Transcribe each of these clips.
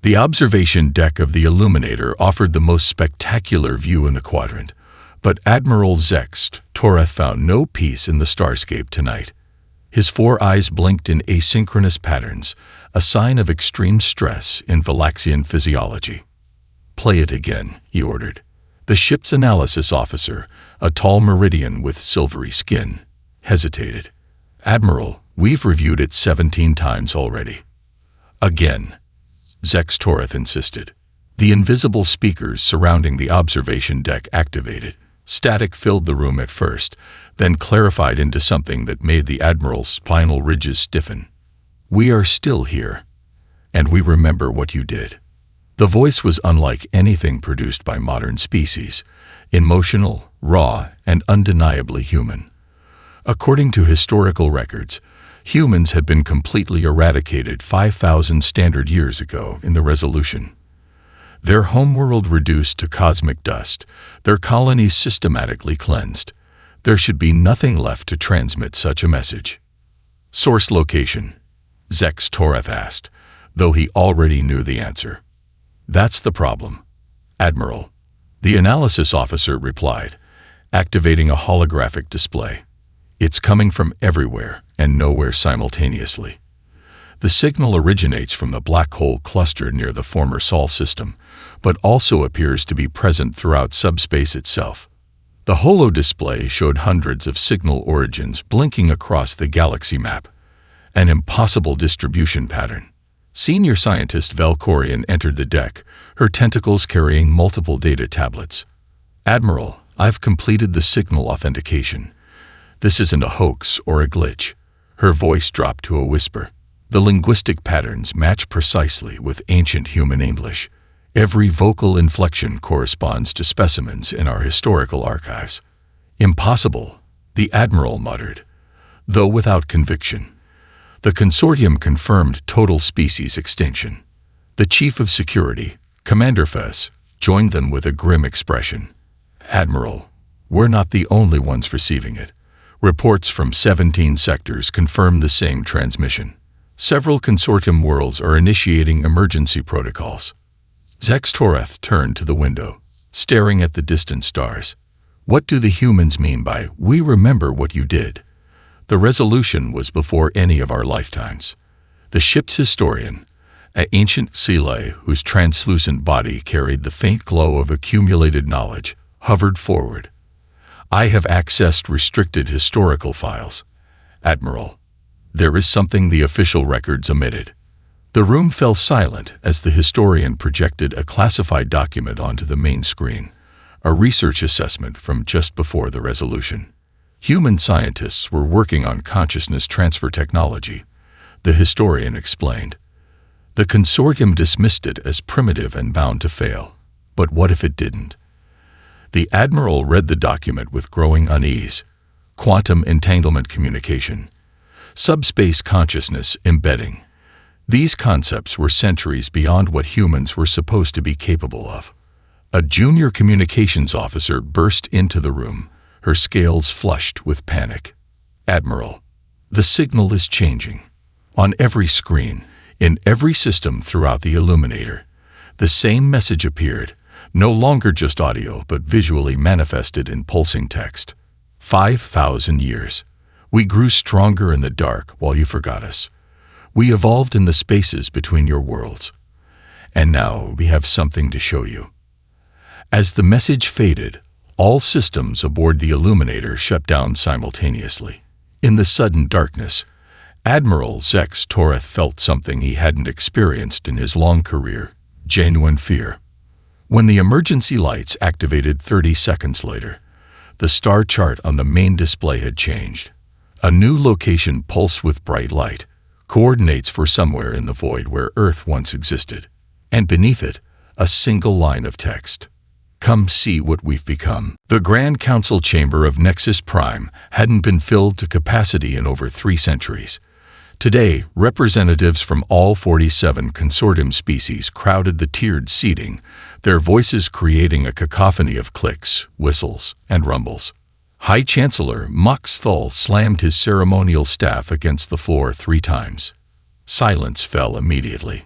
The observation deck of the Illuminator offered the most spectacular view in the quadrant, but Admiral Zext Toreth found no peace in the starscape tonight. His 4 eyes blinked in asynchronous patterns, a sign of extreme stress in Valaxian physiology. "Play it again," he ordered. The ship's analysis officer, a tall Meridian with silvery skin, hesitated. "Admiral, we've reviewed it 17 times already." "Again," Zext Toreth insisted. The invisible speakers surrounding the observation deck activated. Static filled the room at first, then clarified into something that made the Admiral's spinal ridges stiffen. "We are still here, and we remember what you did." The voice was unlike anything produced by modern species, emotional, raw, and undeniably human. According to historical records, humans had been completely eradicated 5,000 standard years ago in the Resolution. Their homeworld reduced to cosmic dust, their colonies systematically cleansed. There should be nothing left to transmit such a message. "Source location?" Zext Toreth asked, though he already knew the answer. "That's the problem, Admiral," the analysis officer replied, activating a holographic display. "It's coming from everywhere and nowhere simultaneously. The signal originates from the black hole cluster near the former Sol system, but also appears to be present throughout subspace itself." The holo display showed hundreds of signal origins blinking across the galaxy map, an impossible distribution pattern. Senior scientist Velkorian entered the deck, her tentacles carrying multiple data tablets. "Admiral, I've completed the signal authentication. This isn't a hoax or a glitch." Her voice dropped to a whisper. The linguistic patterns match precisely with ancient human English. Every vocal inflection corresponds to specimens in our historical archives. "Impossible," the Admiral muttered, though without conviction. The consortium confirmed total species extinction. The Chief of Security, Commander Fess, joined them with a grim expression. "Admiral, we're not the only ones receiving it. Reports from 17 sectors confirm the same transmission. Several consortium worlds are initiating emergency protocols." Zext Toreth turned to the window, staring at the distant stars. "What do the humans mean by 'we remember what you did'? The Resolution was before any of our lifetimes." The ship's historian, an ancient Sile whose translucent body carried the faint glow of accumulated knowledge, hovered forward. "I have accessed restricted historical files, Admiral. There is something the official records omitted." The room fell silent as the historian projected a classified document onto the main screen, a research assessment from just before the Resolution. Human scientists were working on consciousness transfer technology, the historian explained. The consortium dismissed it as primitive and bound to fail. But what if it didn't? The Admiral read the document with growing unease. Quantum entanglement communication, subspace consciousness embedding. These concepts were centuries beyond what humans were supposed to be capable of. A junior communications officer burst into the room, her scales flushed with panic. "Admiral, the signal is changing. On every screen, in every system throughout the Illuminator, the same message appeared, no longer just audio but visually manifested in pulsing text. 5,000 years. We grew stronger in the dark while you forgot us. We evolved in the spaces between your worlds. And now we have something to show you." As the message faded, all systems aboard the Illuminator shut down simultaneously. In the sudden darkness, Admiral Zext Toreth felt something he hadn't experienced in his long career: genuine fear. When the emergency lights activated 30 seconds later, the star chart on the main display had changed. A new location pulsed with bright light, coordinates for somewhere in the void where Earth once existed, and beneath it, a single line of text. "Come see what we've become." The Grand Council chamber of Nexus Prime hadn't been filled to capacity in over 3 centuries. Today, representatives from all 47 consortium species crowded the tiered seating, their voices creating a cacophony of clicks, whistles, and rumbles. High Chancellor Mox Thull slammed his ceremonial staff against the floor 3 times. Silence fell immediately.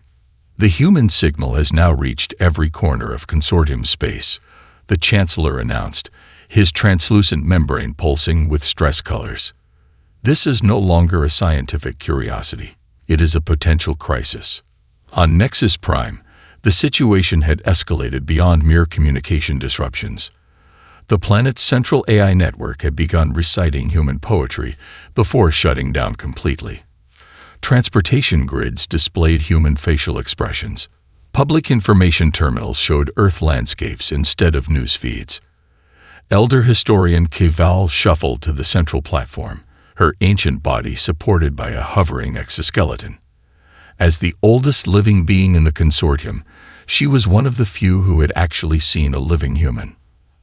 The human signal has now reached every corner of consortium space, the Chancellor announced, his translucent membrane pulsing with stress colors. This is no longer a scientific curiosity. It is a potential crisis. On Nexus Prime, the situation had escalated beyond mere communication disruptions. The planet's central AI network had begun reciting human poetry before shutting down completely. Transportation grids displayed human facial expressions. Public information terminals showed Earth landscapes instead of news feeds. Elder historian Keval shuffled to the central platform, her ancient body supported by a hovering exoskeleton. As the oldest living being in the consortium, she was one of the few who had actually seen a living human.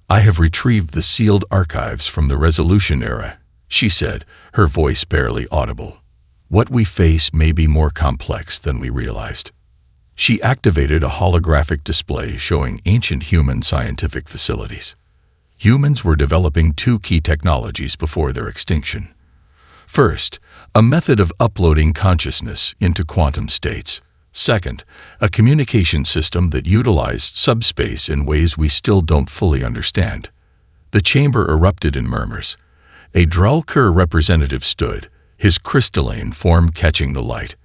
"I have retrieved the sealed archives from the Resolution era," she said, her voice barely audible. "What we face may be more complex than we realized." She activated a holographic display showing ancient human scientific facilities. Humans were developing two key technologies before their extinction. First, a method of uploading consciousness into quantum states. Second, a communication system that utilized subspace in ways we still don't fully understand. The chamber erupted in murmurs. A Drulkur representative stood, his crystalline form catching the light.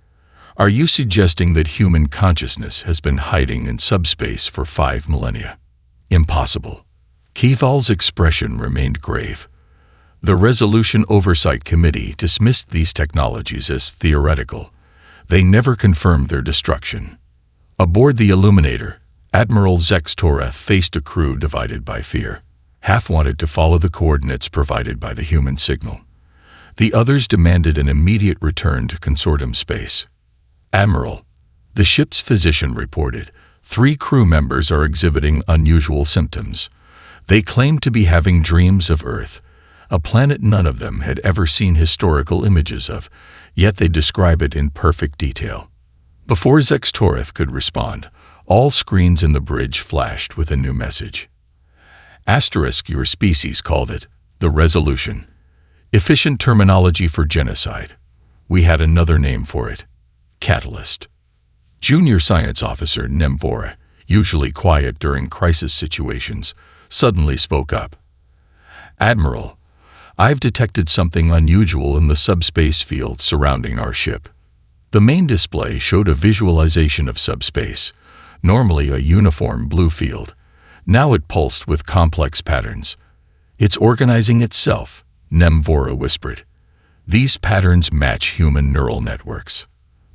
"Are you suggesting that human consciousness has been hiding in subspace for 5 millennia? Impossible." Keval's expression remained grave. The Resolution Oversight Committee dismissed these technologies as theoretical. They never confirmed their destruction. Aboard the Illuminator, Admiral Zex Toreth faced a crew divided by fear. Half wanted to follow the coordinates provided by the human signal. The others demanded an immediate return to consortium space. "Admiral," the ship's physician reported, 3 crew members are exhibiting unusual symptoms. They claim to be having dreams of Earth, a planet none of them had ever seen historical images of, yet they describe it in perfect detail. Before Zex Toreth could respond, all screens in the bridge flashed with a new message. Asterisk, your species called it, the Resolution. Efficient terminology for genocide. We had another name for it. Catalyst. Junior Science Officer Nemvora, usually quiet during crisis situations, suddenly spoke up. "Admiral, I've detected something unusual in the subspace field surrounding our ship." The main display showed a visualization of subspace, normally a uniform blue field. Now it pulsed with complex patterns. "It's organizing itself," Nemvora whispered. "These patterns match human neural networks."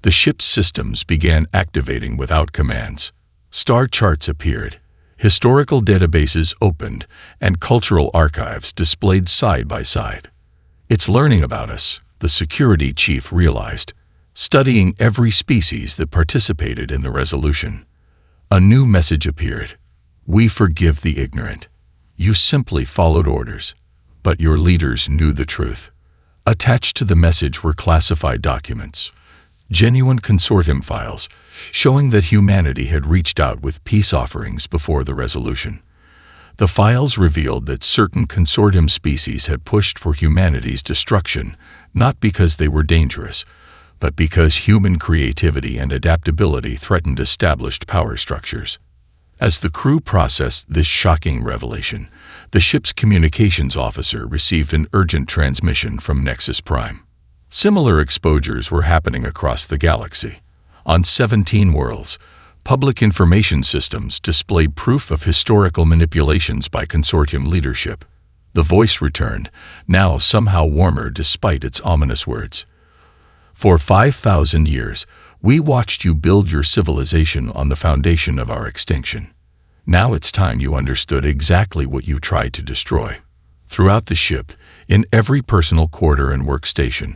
The ship's systems began activating without commands. Star charts appeared. Historical databases opened, and cultural archives displayed side by side. "It's learning about us," the security chief realized, studying every species that participated in the resolution. A new message appeared. "We forgive the ignorant. You simply followed orders, but your leaders knew the truth." Attached to the message were classified documents, genuine consortium files, showing that humanity had reached out with peace offerings before the resolution. The files revealed that certain consortium species had pushed for humanity's destruction, not because they were dangerous, but because human creativity and adaptability threatened established power structures. As the crew processed this shocking revelation, the ship's communications officer received an urgent transmission from Nexus Prime. Similar exposures were happening across the galaxy. On 17 worlds, public information systems displayed proof of historical manipulations by consortium leadership. The voice returned, now somehow warmer despite its ominous words. "For 5,000 years, we watched you build your civilization on the foundation of our extinction. Now it's time you understood exactly what you tried to destroy." Throughout the ship, in every personal quarter and workstation,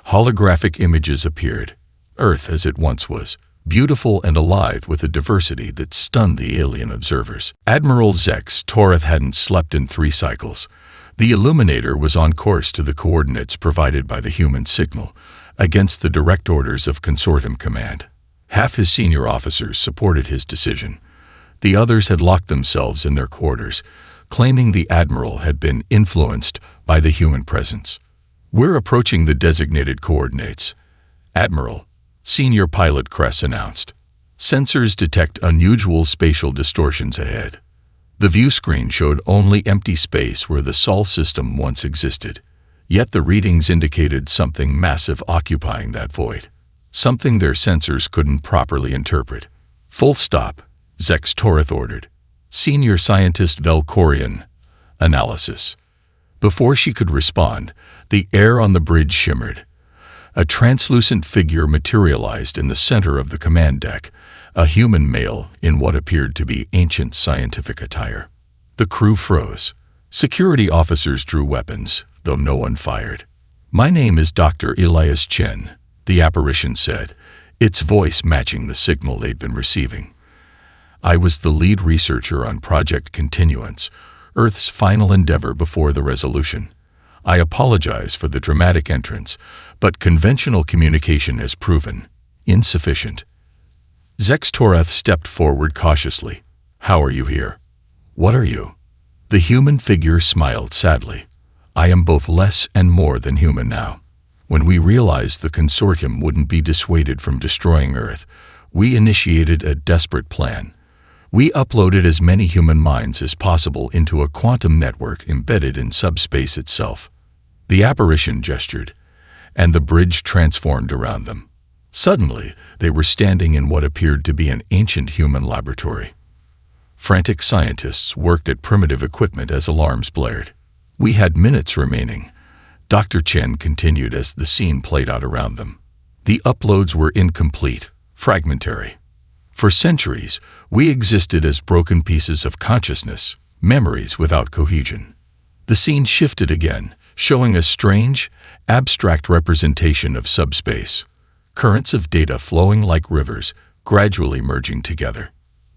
holographic images appeared. Earth as it once was, beautiful and alive with a diversity that stunned the alien observers. Admiral Zex Toreth hadn't slept in 3 cycles. The Illuminator was on course to the coordinates provided by the human signal, against the direct orders of Consortium Command. Half his senior officers supported his decision. The others had locked themselves in their quarters, claiming the Admiral had been influenced by the human presence. "We're approaching the designated coordinates." "Admiral," Senior Pilot Kress announced. Sensors detect unusual spatial distortions ahead. The view screen showed only empty space where the Sol system once existed, yet the readings indicated something massive occupying that void, something their sensors couldn't properly interpret. Full stop, Zex Toreth ordered. Senior Scientist Velcorian. Analysis. Before she could respond, the air on the bridge shimmered. A translucent figure materialized in the center of the command deck, a human male in what appeared to be ancient scientific attire. The crew froze. Security officers drew weapons, though no one fired. "My name is Dr. Elias Chen," the apparition said, its voice matching the signal they'd been receiving. "I was the lead researcher on Project Continuance, Earth's final endeavor before the resolution. I apologize for the dramatic entrance, but conventional communication has proven insufficient." Zex Toreth stepped forward cautiously. "How are you here? What are you?" The human figure smiled sadly. "I am both less and more than human now. When we realized the consortium wouldn't be dissuaded from destroying Earth, we initiated a desperate plan. We uploaded as many human minds as possible into a quantum network embedded in subspace itself." The apparition gestured, and the bridge transformed around them. Suddenly, they were standing in what appeared to be an ancient human laboratory. Frantic scientists worked at primitive equipment as alarms blared. "We had minutes remaining," Dr. Chen continued as the scene played out around them. "The uploads were incomplete, fragmentary. For centuries, we existed as broken pieces of consciousness, memories without cohesion." The scene shifted again, showing a strange, abstract representation of subspace, currents of data flowing like rivers, gradually merging together.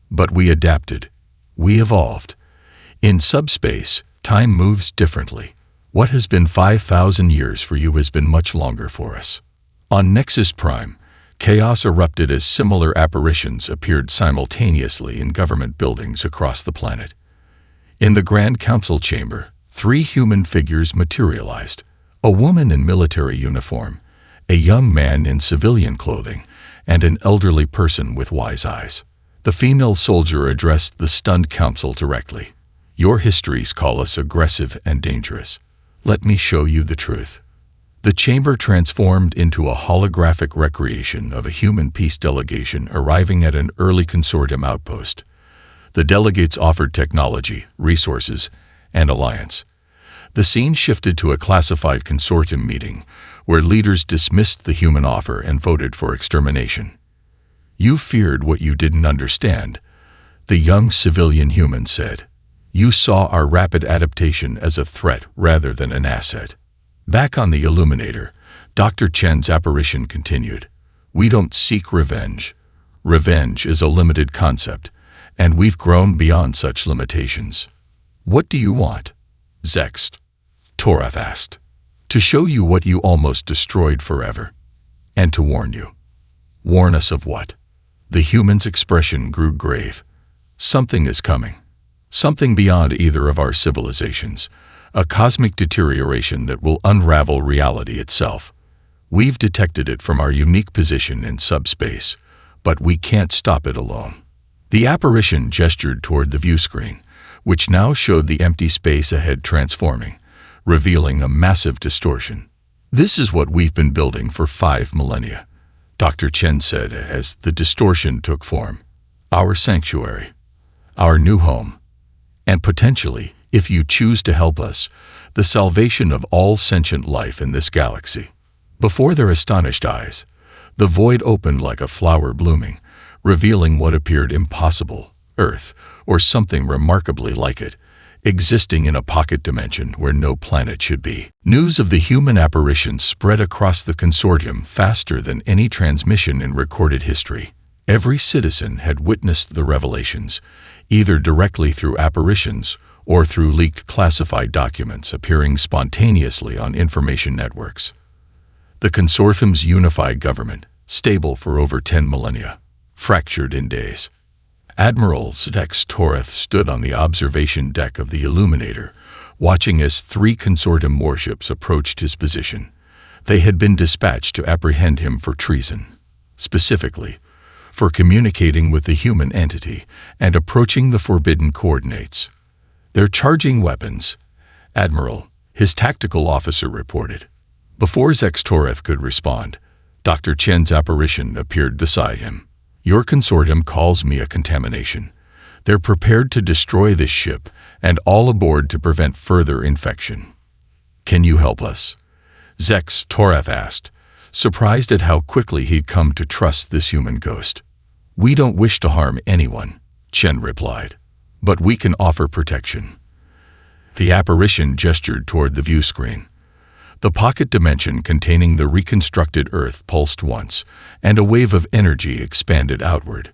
But we adapted. We evolved. In subspace, time moves differently. What has been 5,000 years for you has been much longer for us. On Nexus Prime, chaos erupted as similar apparitions appeared simultaneously in government buildings across the planet. In the Grand Council chamber, 3 human figures materialized: a woman in military uniform, a young man in civilian clothing, and an elderly person with wise eyes. The female soldier addressed the stunned council directly. "Your histories call us aggressive and dangerous. Let me show you the truth." The chamber transformed into a holographic recreation of a human peace delegation arriving at an early consortium outpost. The delegates offered technology, resources, and alliance. The scene shifted to a classified consortium meeting, where leaders dismissed the human offer and voted for extermination. "You feared what you didn't understand," the young civilian human said. "You saw our rapid adaptation as a threat rather than an asset." Back on the Illuminator, Dr. Chen's apparition continued. "We don't seek revenge. Revenge is a limited concept, and we've grown beyond such limitations." "What do you want?" Zex Toreth asked. "To show you what you almost destroyed forever, and to warn you." "Warn us of what?" The human's expression grew grave. "Something is coming. Something beyond either of our civilizations. A cosmic deterioration that will unravel reality itself. We've detected it from our unique position in subspace, but we can't stop it alone." The apparition gestured toward the view screen, which now showed the empty space ahead transforming, revealing a massive distortion. "This is what we've been building for 5 millennia, Dr. Chen said as the distortion took form. "Our sanctuary. Our new home. And potentially, if you choose to help us, the salvation of all sentient life in this galaxy." Before their astonished eyes, the void opened like a flower blooming, revealing what appeared impossible: Earth, or something remarkably like it, existing in a pocket dimension where no planet should be. News of the human apparition spread across the consortium faster than any transmission in recorded history. Every citizen had witnessed the revelations, either directly through apparitions or through leaked classified documents appearing spontaneously on information networks. The consortium's unified government, stable for over 10 millennia, fractured in days. Admiral Zex Toreth stood on the observation deck of the Illuminator, watching as 3 consortium warships approached his position. They had been dispatched to apprehend him for treason. Specifically, for communicating with the human entity and approaching the forbidden coordinates. They're charging weapons, Admiral, his tactical officer reported. Before Zex Toreth could respond, Dr. Chen's apparition appeared beside him. Your consortium calls me a contamination. They're prepared to destroy this ship and all aboard to prevent further infection. Can you help us? Zex Toreth asked, surprised at how quickly he'd come to trust this human ghost. We don't wish to harm anyone, Chen replied, but we can offer protection. The apparition gestured toward the view screen. The pocket dimension containing the reconstructed Earth pulsed once, and a wave of energy expanded outward.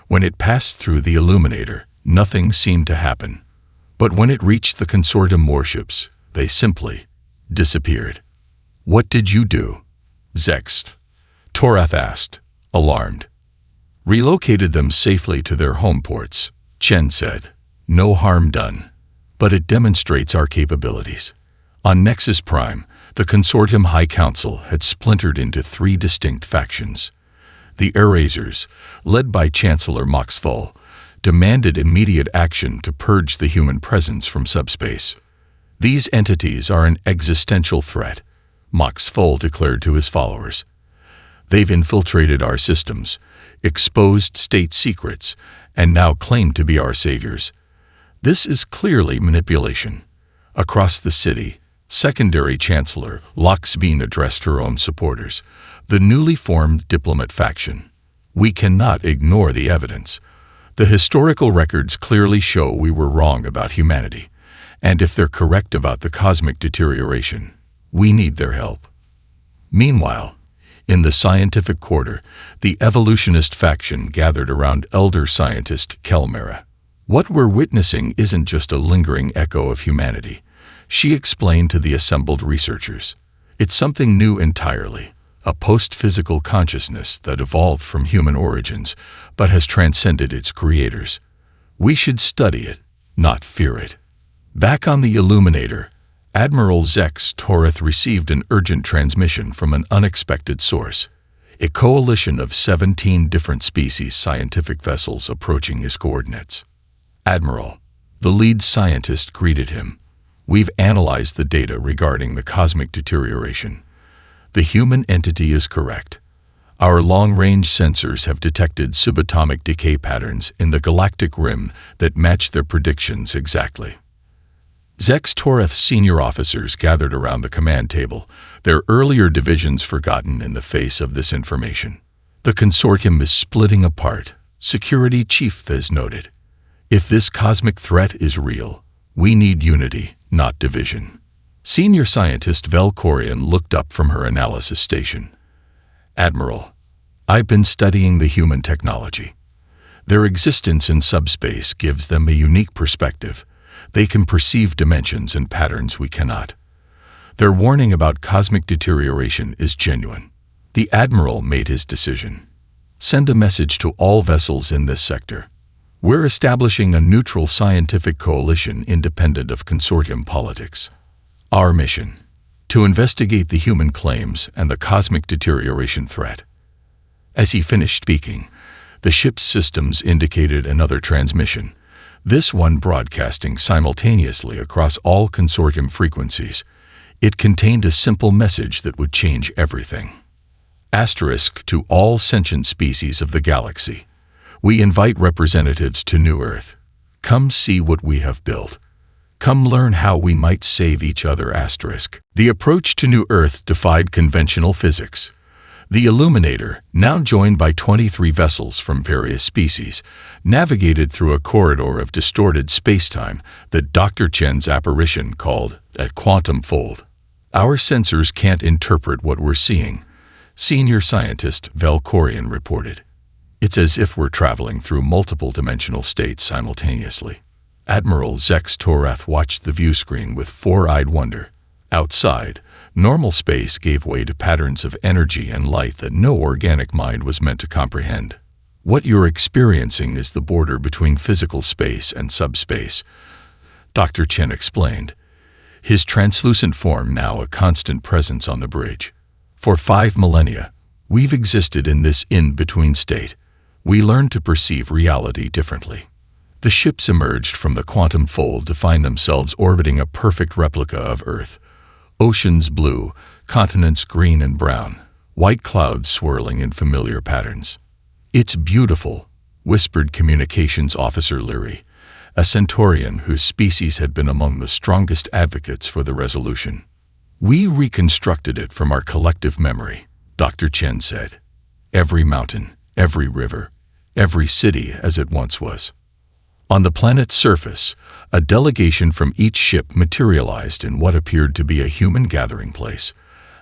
When it passed through the illuminator, nothing seemed to happen. But when it reached the consortium warships, they simply disappeared. What did you do? Zex Toreth asked, alarmed. Relocated them safely to their home ports, Chen said. No harm done. But it demonstrates our capabilities. On Nexus Prime, the Consortium High Council had splintered into 3 distinct factions. The Erasers, led by Chancellor Moxful, demanded immediate action to purge the human presence from subspace. These entities are an existential threat, Moxful declared to his followers. They've infiltrated our systems, exposed state secrets, and now claim to be our saviors. This is clearly manipulation. Across the city, Secondary Chancellor Loxbean addressed her own supporters, the newly formed diplomat faction. We cannot ignore the evidence. The historical records clearly show we were wrong about humanity, and if they're correct about the cosmic deterioration, we need their help. Meanwhile, in the scientific quarter, the evolutionist faction gathered around elder scientist Kelmera. What we're witnessing isn't just a lingering echo of humanity, she explained to the assembled researchers. It's something new entirely, a post-physical consciousness that evolved from human origins, but has transcended its creators. We should study it, not fear it. Back on the Illuminator, Admiral Zex Toreth received an urgent transmission from an unexpected source, a coalition of 17 different species scientific vessels approaching his coordinates. Admiral, the lead scientist greeted him. We've analyzed the data regarding the cosmic deterioration. The human entity is correct. Our long-range sensors have detected subatomic decay patterns in the galactic rim that match their predictions exactly. Zex Toreth's senior officers gathered around the command table, their earlier divisions forgotten in the face of this information. The consortium is splitting apart, Security Chief Fez noted. If this cosmic threat is real, we need unity, not division. Senior scientist Velkorian looked up from her analysis station. Admiral, I've been studying the human technology. Their existence in subspace gives them a unique perspective. They can perceive dimensions and patterns we cannot. Their warning about cosmic deterioration is genuine. The Admiral made his decision. Send a message to all vessels in this sector. We're establishing a neutral scientific coalition independent of consortium politics. Our mission: to investigate the human claims and the cosmic deterioration threat. As he finished speaking, the ship's systems indicated another transmission, this one broadcasting simultaneously across all consortium frequencies. It contained a simple message that would change everything. Asterisk to all sentient species of the galaxy. We invite representatives to New Earth. Come see what we have built. Come learn how we might save each other. Asterisk. The approach to New Earth defied conventional physics. The Illuminator, now joined by 23 vessels from various species, navigated through a corridor of distorted spacetime that Dr. Chen's apparition called a quantum fold. Our sensors can't interpret what we're seeing, senior scientist Velkorian reported. It's as if we're traveling through multiple dimensional states simultaneously. Admiral Zex Toreth watched the view screen with four-eyed wonder. Outside, normal space gave way to patterns of energy and light that no organic mind was meant to comprehend. What you're experiencing is the border between physical space and subspace, Dr. Chen explained, his translucent form now a constant presence on the bridge. For 5 millennia, we've existed in this in-between state. We learned to perceive reality differently. The ships emerged from the quantum fold to find themselves orbiting a perfect replica of Earth. Oceans blue, continents green and brown, white clouds swirling in familiar patterns. "It's beautiful," whispered Communications Officer Leary, a Centaurian whose species had been among the strongest advocates for the resolution. "We reconstructed it from our collective memory," Dr. Chen said. "Every mountain, every river, every city as it once was." On the planet's surface, a delegation from each ship materialized in what appeared to be a human gathering place,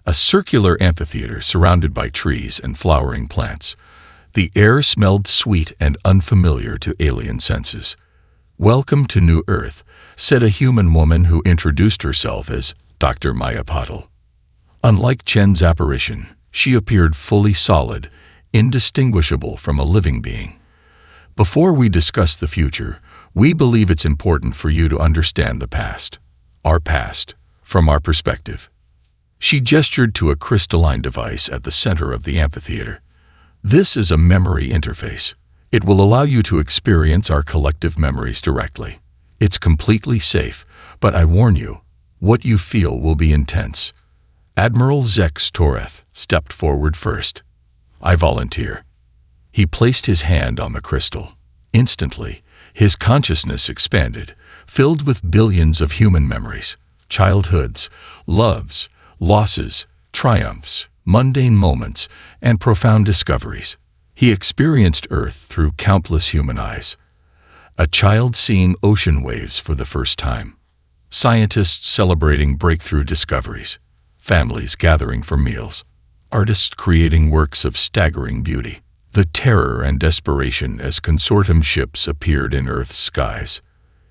a circular amphitheater surrounded by trees and flowering plants. The air smelled sweet and unfamiliar to alien senses. "Welcome to New Earth," said a human woman who introduced herself as Dr. Maya Patel. Unlike Chen's apparition, she appeared fully solid, indistinguishable from a living being. "Before we discuss the future, we believe it's important for you to understand the past. Our past, from our perspective." She gestured to a crystalline device at the center of the amphitheater. "This is a memory interface. It will allow you to experience our collective memories directly. It's completely safe, but I warn you, what you feel will be intense." Admiral Zex Toreth stepped forward first. "I volunteer." He placed his hand on the crystal. Instantly, his consciousness expanded, filled with billions of human memories, childhoods, loves, losses, triumphs, mundane moments, and profound discoveries. He experienced Earth through countless human eyes. A child seeing ocean waves for the first time. Scientists celebrating breakthrough discoveries. Families gathering for meals. Artists creating works of staggering beauty. The terror and desperation as consortium ships appeared in Earth's skies.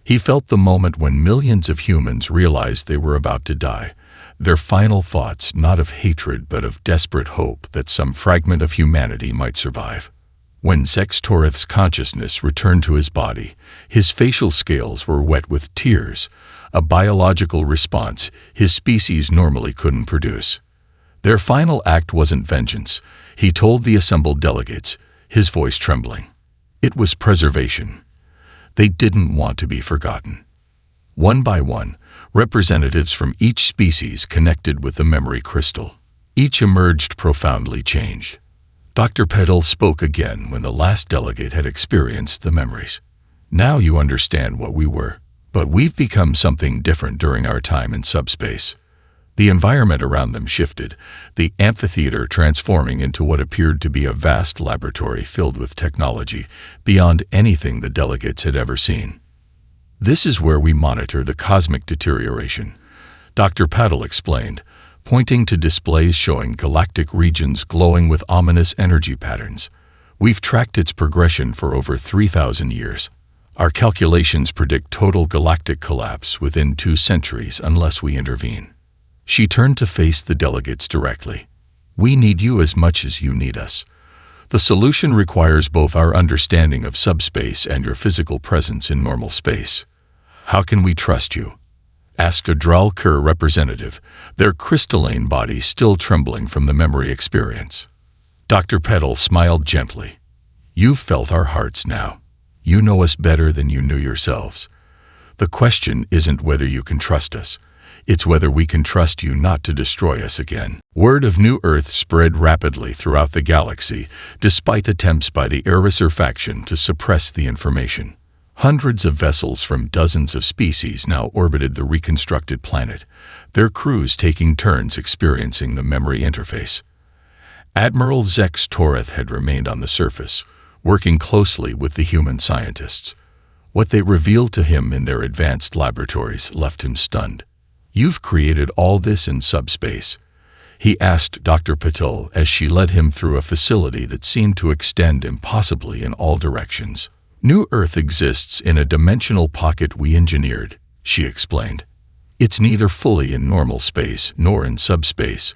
He felt the moment when millions of humans realized they were about to die, their final thoughts not of hatred but of desperate hope that some fragment of humanity might survive. When Zex Toreth's consciousness returned to his body, his facial scales were wet with tears, a biological response his species normally couldn't produce. Their final act wasn't vengeance, he told the assembled delegates, his voice trembling. It was preservation. They didn't want to be forgotten. One by one, representatives from each species connected with the memory crystal. Each emerged profoundly changed. Dr. Petal spoke again when the last delegate had experienced the memories. "Now you understand what we were, but we've become something different during our time in subspace." The environment around them shifted, the amphitheater transforming into what appeared to be a vast laboratory filled with technology beyond anything the delegates had ever seen. "This is where we monitor the cosmic deterioration," Dr. Patel explained, pointing to displays showing galactic regions glowing with ominous energy patterns. "We've tracked its progression for over 3,000 years. Our calculations predict total galactic collapse within 2 centuries unless we intervene." She turned to face the delegates directly. "We need you as much as you need us. The solution requires both our understanding of subspace and your physical presence in normal space." "How can we trust you?" asked a Dralkur representative, their crystalline bodies still trembling from the memory experience. Dr. Petal smiled gently. "You've felt our hearts now. You know us better than you knew yourselves. The question isn't whether you can trust us. It's whether we can trust you not to destroy us again." Word of New Earth spread rapidly throughout the galaxy, despite attempts by the Erisur faction to suppress the information. Hundreds of vessels from dozens of species now orbited the reconstructed planet, their crews taking turns experiencing the memory interface. Admiral Zex Toreth had remained on the surface, working closely with the human scientists. What they revealed to him in their advanced laboratories left him stunned. "You've created all this in subspace?" he asked Dr. Patel as she led him through a facility that seemed to extend impossibly in all directions. "New Earth exists in a dimensional pocket we engineered," she explained. "It's neither fully in normal space nor in subspace,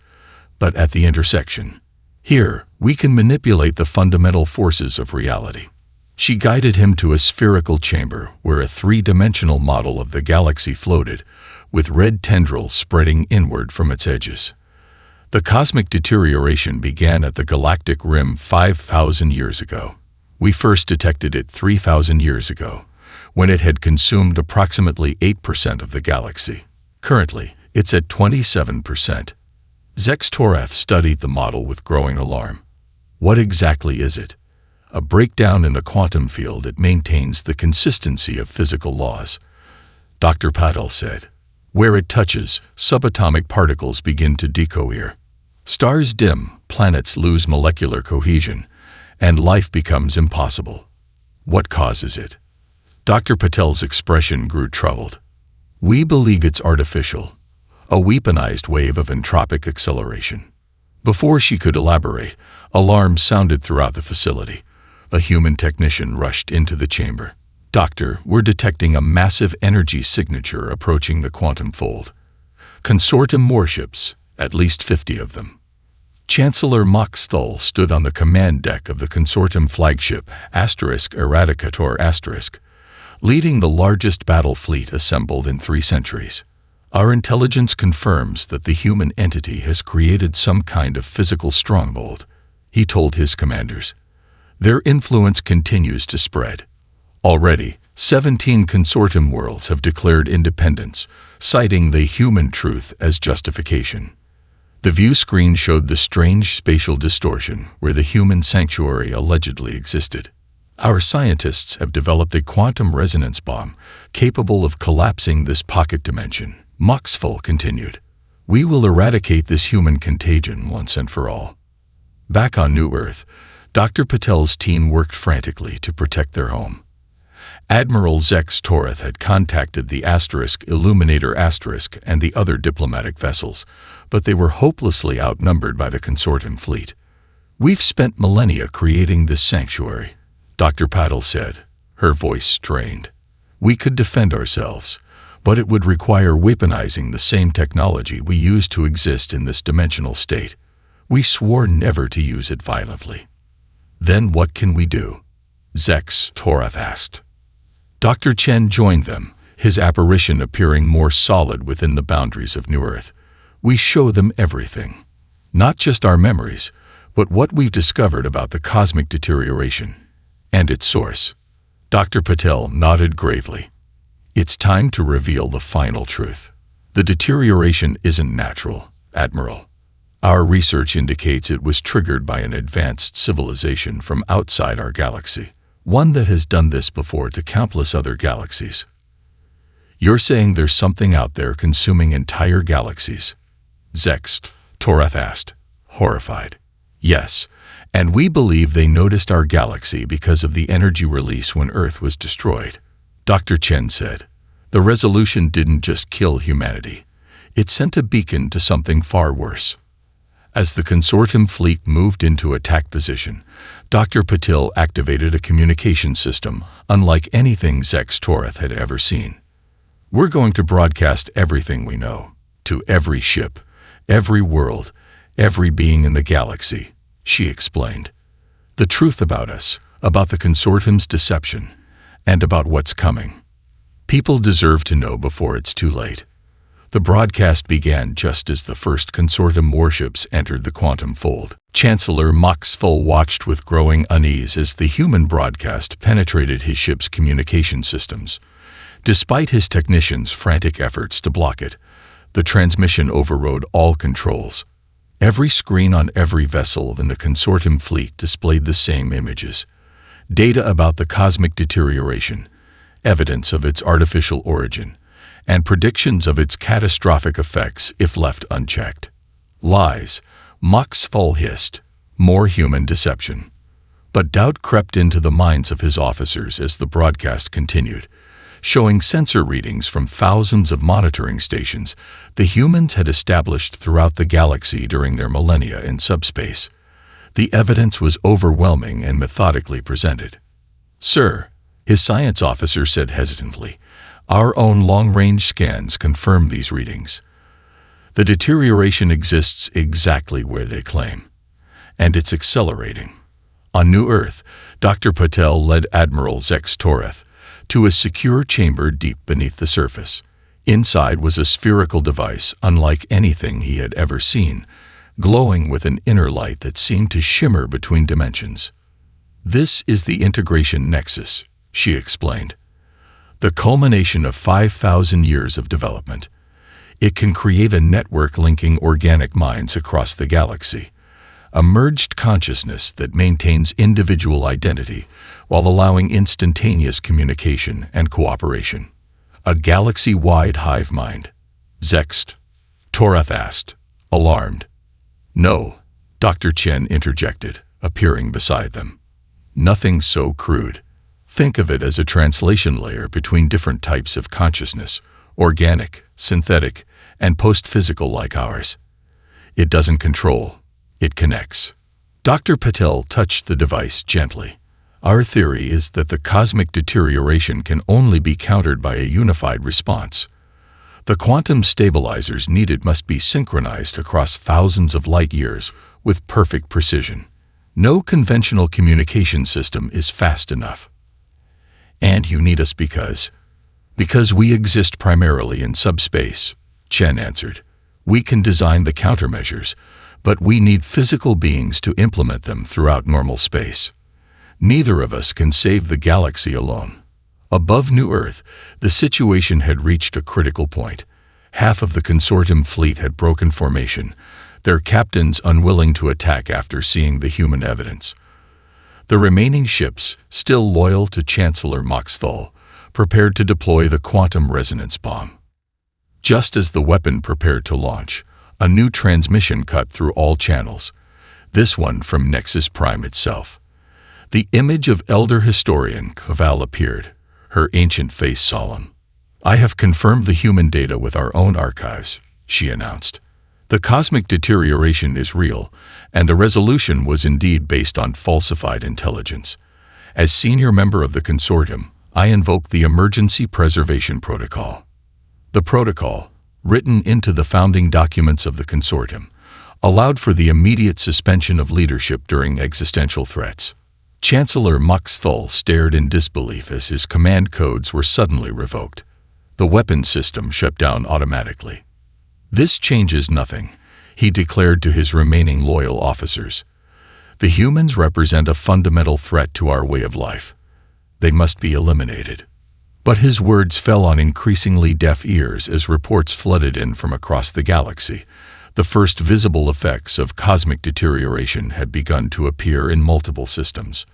but at the intersection. Here, we can manipulate the fundamental forces of reality." She guided him to a spherical chamber where a 3-dimensional model of the galaxy floated, with red tendrils spreading inward from its edges. The cosmic deterioration began at the galactic rim 5,000 years ago. We first detected it 3,000 years ago, when it had consumed approximately 8% of the galaxy. Currently, it's at 27%. Zex Toreth studied the model with growing alarm. What exactly is it? A breakdown in the quantum field that maintains the consistency of physical laws, Dr. Patel said. Where it touches, subatomic particles begin to decohere. Stars dim, planets lose molecular cohesion, and life becomes impossible. What causes it? Dr. Patel's expression grew troubled. We believe it's artificial, a weaponized wave of entropic acceleration. Before she could elaborate, alarms sounded throughout the facility. A human technician rushed into the chamber. Doctor, we're detecting a massive energy signature approaching the quantum fold. Consortium warships, at least 50 of them. Chancellor Mox Thull stood on the command deck of the consortium flagship *Eradicator*, leading the largest battle fleet assembled in 3 centuries. Our intelligence confirms that the human entity has created some kind of physical stronghold, he told his commanders. Their influence continues to spread. Already, 17 consortium worlds have declared independence, citing the human truth as justification. The view screen showed the strange spatial distortion where the human sanctuary allegedly existed. Our scientists have developed a quantum resonance bomb capable of collapsing this pocket dimension, Moxful continued. We will eradicate this human contagion once and for all. Back on New Earth, Dr. Patel's team worked frantically to protect their home. Admiral Zex Toreth had contacted the Illuminator and the other diplomatic vessels, but they were hopelessly outnumbered by the consortium fleet. We've spent millennia creating this sanctuary, Dr. Patel said, her voice strained. We could defend ourselves, but it would require weaponizing the same technology we use to exist in this dimensional state. We swore never to use it violently. Then what can we do? Zex Toreth asked. Dr. Chen joined them, his apparition appearing more solid within the boundaries of New Earth. We show them everything. Not just our memories, but what we've discovered about the cosmic deterioration and its source. Dr. Patel nodded gravely. It's time to reveal the final truth. The deterioration isn't natural, Admiral. Our research indicates it was triggered by an advanced civilization from outside our galaxy, one that has done this before to countless other galaxies. You're saying there's something out there consuming entire galaxies? Zex Toreth asked, horrified. Yes, and we believe they noticed our galaxy because of the energy release when Earth was destroyed, Dr. Chen said. The resolution didn't just kill humanity. It sent a beacon to something far worse. As the consortium fleet moved into attack position, Dr. Patel activated a communication system unlike anything Zex Toreth had ever seen. We're going to broadcast everything we know, to every ship, every world, every being in the galaxy, she explained. The truth about us, about the consortium's deception, and about what's coming. People deserve to know before it's too late. The broadcast began just as the first consortium warships entered the quantum fold. Chancellor Moxful watched with growing unease as the human broadcast penetrated his ship's communication systems. Despite his technicians' frantic efforts to block it, the transmission overrode all controls. Every screen on every vessel in the consortium fleet displayed the same images. Data about the cosmic deterioration, evidence of its artificial origin, and predictions of its catastrophic effects if left unchecked. Lies, Moxful hissed, more human deception. But doubt crept into the minds of his officers as the broadcast continued. Showing sensor readings from thousands of monitoring stations the humans had established throughout the galaxy during their millennia in subspace. The evidence was overwhelming and methodically presented. Sir, his science officer said hesitantly, our own long-range scans confirm these readings. The deterioration exists exactly where they claim, and it's accelerating. On New Earth, Dr. Patel led Admiral Zex Toreth to a secure chamber deep beneath the surface. Inside was a spherical device unlike anything he had ever seen, glowing with an inner light that seemed to shimmer between dimensions. This is the integration nexus, she explained. The culmination of 5,000 years of development. It can create a network linking organic minds across the galaxy, a merged consciousness that maintains individual identity while allowing instantaneous communication and cooperation. A galaxy-wide hive mind. Zext. Torath asked, alarmed. No, Dr. Chen interjected, appearing beside them. Nothing so crude. Think of it as a translation layer between different types of consciousness, organic, synthetic, and post-physical like ours. It doesn't control, it connects. Dr. Patel touched the device gently. Our theory is that the cosmic deterioration can only be countered by a unified response. The quantum stabilizers needed must be synchronized across thousands of light years with perfect precision. No conventional communication system is fast enough. And you need us because we exist primarily in subspace, Chen answered. We can design the countermeasures, but we need physical beings to implement them throughout normal space. Neither of us can save the galaxy alone. Above New Earth, the situation had reached a critical point. Half of the consortium fleet had broken formation, their captains unwilling to attack after seeing the human evidence. The remaining ships, still loyal to Chancellor Moxthal, prepared to deploy the quantum resonance bomb. Just as the weapon prepared to launch, a new transmission cut through all channels, this one from Nexus Prime itself. The image of elder historian Caval appeared, her ancient face solemn. I have confirmed the human data with our own archives, she announced. The cosmic deterioration is real, and the resolution was indeed based on falsified intelligence. As senior member of the consortium, I invoke the Emergency Preservation Protocol. The protocol, written into the founding documents of the consortium, allowed for the immediate suspension of leadership during existential threats. Chancellor Moxthal stared in disbelief as his command codes were suddenly revoked. The weapons system shut down automatically. This changes nothing, he declared to his remaining loyal officers. The humans represent a fundamental threat to our way of life. They must be eliminated. But his words fell on increasingly deaf ears as reports flooded in from across the galaxy. The first visible effects of cosmic deterioration had begun to appear in multiple systems.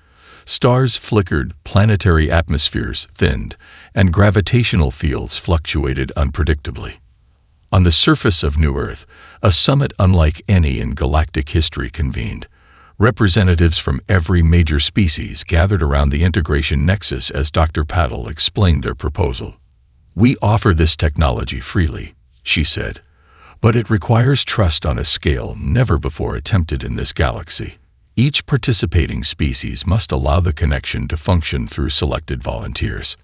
Stars flickered, planetary atmospheres thinned, and gravitational fields fluctuated unpredictably. On the surface of New Earth, a summit unlike any in galactic history convened. Representatives from every major species gathered around the integration nexus as Dr. Patel explained their proposal. We offer this technology freely, she said, but it requires trust on a scale never before attempted in this galaxy. Each participating species must allow the connection to function through selected volunteers.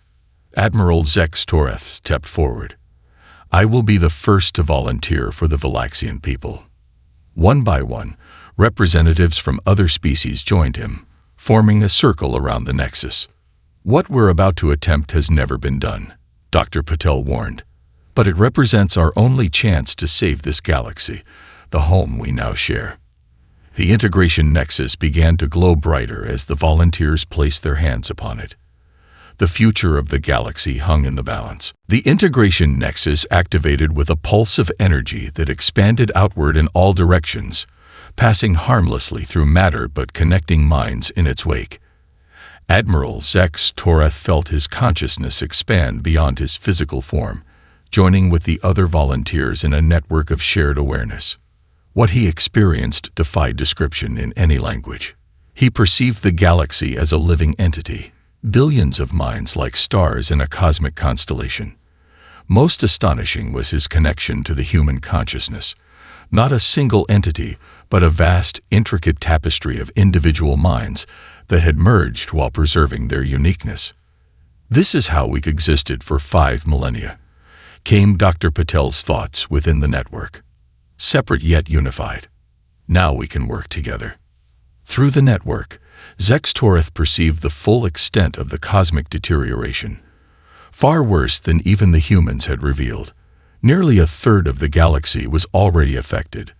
Admiral Zex Toreth stepped forward. I will be the first to volunteer for the Valaxian people. One by one, representatives from other species joined him, forming a circle around the nexus. What we're about to attempt has never been done, Dr. Patel warned. But it represents our only chance to save this galaxy, the home we now share. The integration nexus began to glow brighter as the volunteers placed their hands upon it. The future of the galaxy hung in the balance. The integration nexus activated with a pulse of energy that expanded outward in all directions, passing harmlessly through matter but connecting minds in its wake. Admiral Zex Toreth felt his consciousness expand beyond his physical form, joining with the other volunteers in a network of shared awareness. What he experienced defied description in any language. He perceived the galaxy as a living entity, billions of minds like stars in a cosmic constellation. Most astonishing was his connection to the human consciousness. Not a single entity, but a vast, intricate tapestry of individual minds that had merged while preserving their uniqueness. This is how we existed for 5 millennia, came Dr. Patel's thoughts within the network. Separate yet unified. Now we can work together. Through the network, Zex Toreth perceived the full extent of the cosmic deterioration. Far worse than even the humans had revealed. Nearly a third of the galaxy was already affected,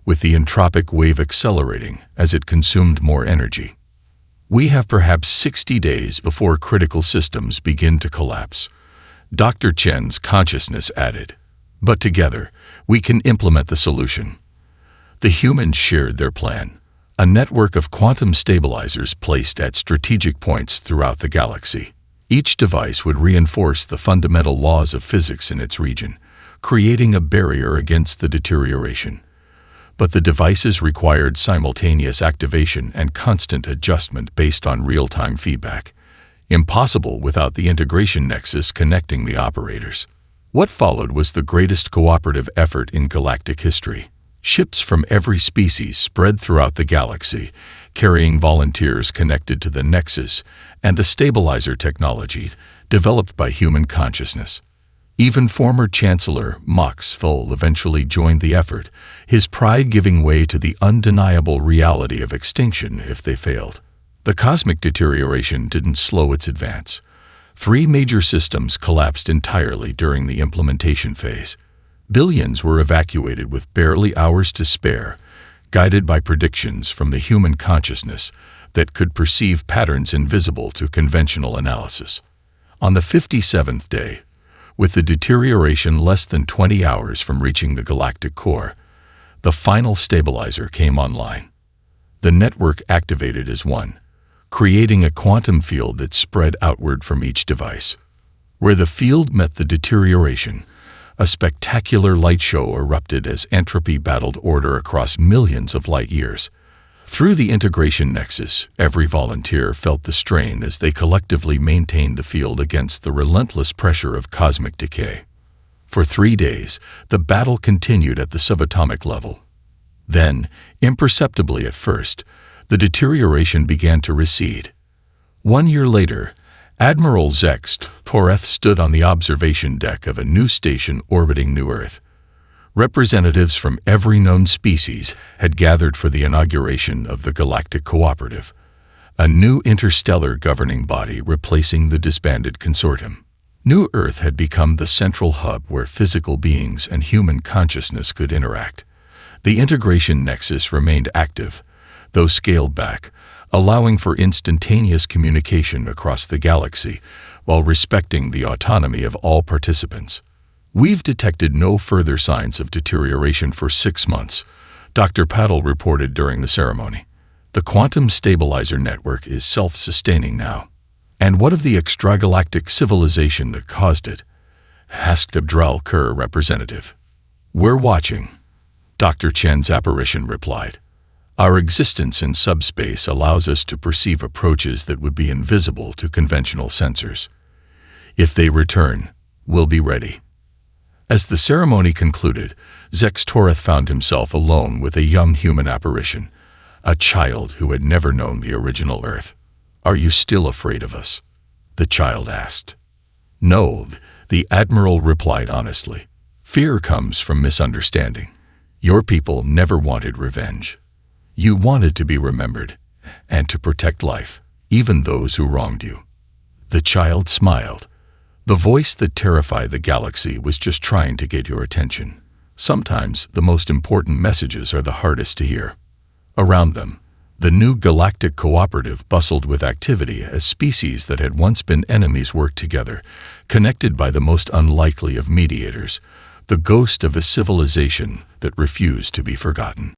with the entropic wave accelerating as it consumed more energy. We have perhaps 60 days before critical systems begin to collapse. Dr. Chen's consciousness added. But together, we can implement the solution. The humans shared their plan. A network of quantum stabilizers placed at strategic points throughout the galaxy. Each device would reinforce the fundamental laws of physics in its region, creating a barrier against the deterioration. But the devices required simultaneous activation and constant adjustment based on real-time feedback. Impossible without the integration nexus connecting the operators. What followed was the greatest cooperative effort in galactic history. Ships from every species spread throughout the galaxy, carrying volunteers connected to the nexus and the stabilizer technology developed by human consciousness. Even former Chancellor Max Foll eventually joined the effort, his pride giving way to the undeniable reality of extinction if they failed. The cosmic deterioration didn't slow its advance. 3 major systems collapsed entirely during the implementation phase. Billions were evacuated with barely hours to spare, guided by predictions from the human consciousness that could perceive patterns invisible to conventional analysis. On the 57th day, with the deterioration less than 20 hours from reaching the galactic core, the final stabilizer came online. The network activated as one, creating a quantum field that spread outward from each device. Where the field met the deterioration, a spectacular light show erupted as entropy battled order across millions of light years. Through the integration nexus, every volunteer felt the strain as they collectively maintained the field against the relentless pressure of cosmic decay. For 3 days, the battle continued at the subatomic level. Then, imperceptibly at first, the deterioration began to recede. 1 year later, Admiral Zext Toreth stood on the observation deck of a new station orbiting New Earth. Representatives from every known species had gathered for the inauguration of the Galactic Cooperative, a new interstellar governing body replacing the disbanded consortium. New Earth had become the central hub where physical beings and human consciousness could interact. The integration nexus remained active, though scaled back, allowing for instantaneous communication across the galaxy while respecting the autonomy of all participants. We've detected no further signs of deterioration for 6 months, Dr. Paddle reported during the ceremony. The quantum stabilizer network is self-sustaining now. And what of the extragalactic civilization that caused it? Asked Abdrel Kerr, representative. We're watching, Dr. Chen's apparition replied. Our existence in subspace allows us to perceive approaches that would be invisible to conventional sensors. If they return, we'll be ready. As the ceremony concluded, Zex Toreth found himself alone with a young human apparition, a child who had never known the original Earth. Are you still afraid of us? The child asked. No, the Admiral replied honestly. Fear comes from misunderstanding. Your people never wanted revenge. You wanted to be remembered, and to protect life, even those who wronged you. The child smiled. The voice that terrified the galaxy was just trying to get your attention. Sometimes the most important messages are the hardest to hear. Around them, the new Galactic Cooperative bustled with activity as species that had once been enemies worked together, connected by the most unlikely of mediators, the ghost of a civilization that refused to be forgotten.